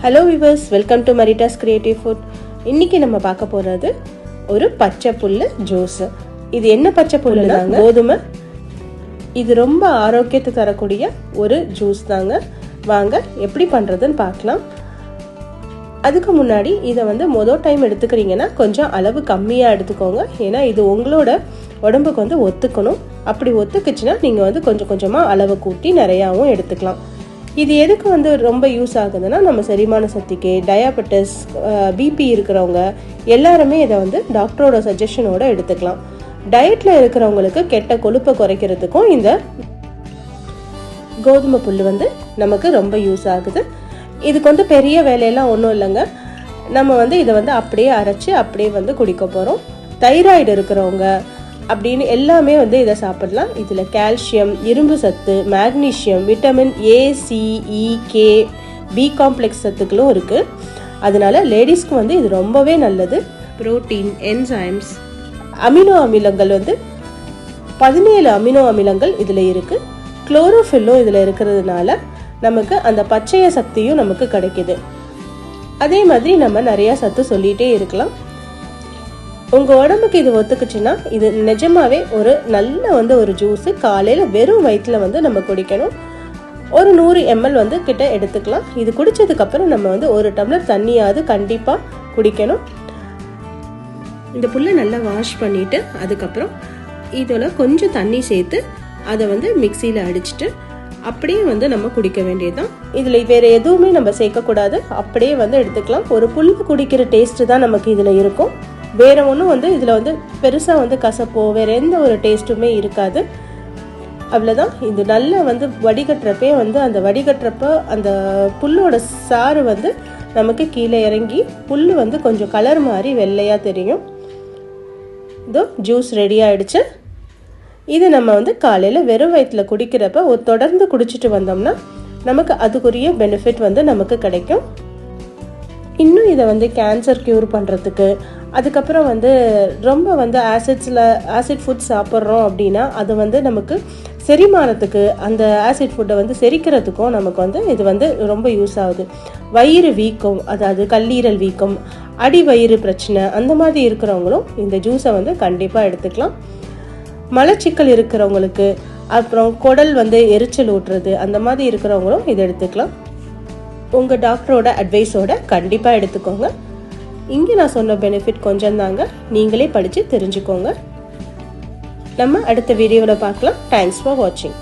Hello viewers, welcome to Marita's creative food. இன்றைக்கி நம்ம பார்க்க போகிறது ஒரு பச்சை புல் ஜூஸ். இது என்ன பச்சை புல்லுனா கோதுமை. இது ரொம்ப ஆரோக்கியத்தை தரக்கூடிய ஒரு ஜூஸ் தாங்க. வாங்க எப்படி பண்ணுறதுன்னு பார்க்கலாம். அதுக்கு முன்னாடி இதை மொதல் டைம் எடுத்துக்கிறீங்கன்னா கொஞ்சம் அளவு கம்மியாக எடுத்துக்கோங்க. ஏன்னா இது உங்களோட உடம்புக்கு ஒத்துக்கணும். அப்படி ஒத்துக்குச்சுன்னா நீங்கள் கொஞ்சம் கொஞ்சமாக அளவு கூட்டி நிறையாவும் எடுத்துக்கலாம். இது எதுக்கு ரொம்ப யூஸ் ஆகுதுன்னா, நம்ம செரிமான சக்திக்கு, டயாபெட்டிஸ், பிபி இருக்கிறவங்க எல்லாருமே இதை டாக்டரோட சஜஷனோட எடுத்துக்கலாம். டயட்டில் இருக்கிறவங்களுக்கு கெட்ட கொழுப்பை குறைக்கிறதுக்கும் இந்த கோதுமை புல் நமக்கு ரொம்ப யூஸ் ஆகுது. இதுக்கு பெரிய வேலையெல்லாம் ஒன்றும் இல்லைங்க. நம்ம இதை அப்படியே அரைச்சி அப்படியே குடிக்க போகிறோம். தைராய்டு இருக்கிறவங்க அப்படின்னு எல்லாமே இதை சாப்பிடலாம். இதில் கால்சியம், இரும்பு சத்து, magnesium, vitamin A, C, E, K, B complex சத்துக்களும் இருக்குது. அதனால லேடிஸ்க்கு இது ரொம்பவே நல்லது. புரோட்டீன், என்சைம்ஸ், அமினோ அமிலங்கள் 17 அமினோ அமிலங்கள் இதில் இருக்குது. குளோரோஃபில்லும் இதில் இருக்கிறதுனால நமக்கு அந்த பச்சைய சக்தியும் நமக்கு கிடைக்கிது. அதே மாதிரி நம்ம நிறையா சத்து சொல்லிகிட்டே இருக்கலாம். உங்கள் உடம்புக்கு இது ஒத்துக்குச்சுன்னா இது நிஜமாவே ஒரு நல்ல ஒரு ஜூஸு. காலையில் வெறும் வயிற்றில் நம்ம குடிக்கணும். ஒரு 100 ml கிட்ட எடுத்துக்கலாம். இது குடித்ததுக்கப்புறம் நம்ம ஒரு டம்ளர் தண்ணியாவது கண்டிப்பாக குடிக்கணும். இந்த புல்லை நல்லா வாஷ் பண்ணிவிட்டு அதுக்கப்புறம் இதில் கொஞ்சம் தண்ணி சேர்த்து அதை மிக்சியில் அடிச்சுட்டு அப்படியே நம்ம குடிக்க வேண்டியதுதான். இதில் வேறு எதுவுமே நம்ம சேர்க்கக்கூடாது. அப்படியே எடுத்துக்கலாம். ஒரு புல் குடிக்கிற டேஸ்ட்டு தான் நமக்கு இதில் இருக்கும். வேறு ஒன்றும் இதில் பெருசாக கசப்போ வேறு எந்த ஒரு டேஸ்ட்டுமே இருக்காது. அவ்வளோதான். இது நல்லா வடிகட்டுறப்பே அந்த வடிகட்டுறப்போ அந்த புல்லோட சாறு நமக்கு கீழே இறங்கி புல் கொஞ்சம் கலர் மாதிரி வெள்ளையாக தெரியும். இதோ ஜூஸ் ரெடி ஆகிடுச்சு. இது நம்ம காலையில் வெறும் வயிற்றில் குடிக்கிறப்ப தொடர்ந்து குடிச்சிட்டு வந்தோம்னா நமக்கு அதுக்குரிய பெனிஃபிட் நமக்கு கிடைக்கும். இன்னும் இதை கேன்சர் க்யூர் பண்ணுறதுக்கு, அதுக்கப்புறம் ரொம்ப ஆசிட் ஃபுட் சாப்பிட்றோம் அப்படின்னா அது நமக்கு செரிமானத்துக்கு, அந்த ஆசிட் ஃபுட்டை செரிக்கிறதுக்கும் நமக்கு இது ரொம்ப யூஸ் ஆகுது. வயிறு வீக்கம், அதாவது கல்லீரல் வீக்கம், அடி வயிறு பிரச்சனை அந்த மாதிரி இருக்கிறவங்களும் இந்த ஜூஸை கண்டிப்பாக எடுத்துக்கலாம். மலச்சிக்கல் இருக்கிறவங்களுக்கு, அப்புறம் குடல் எரிச்சல் ஊட்டுறது அந்த மாதிரி இருக்கிறவங்களும் இதை எடுத்துக்கலாம். உங்கள் டாக்டரோட அட்வைஸோட கண்டிப்பாக எடுத்துக்கோங்க. இங்கே நான் சொன்ன பெனிஃபிட் கொஞ்சம் தாங்க. நீங்களே படித்து தெரிஞ்சுக்கோங்க. நம்ம அடுத்த வீடியோவில் பார்க்கலாம். தேங்க்ஸ் ஃபார் வாட்சிங்.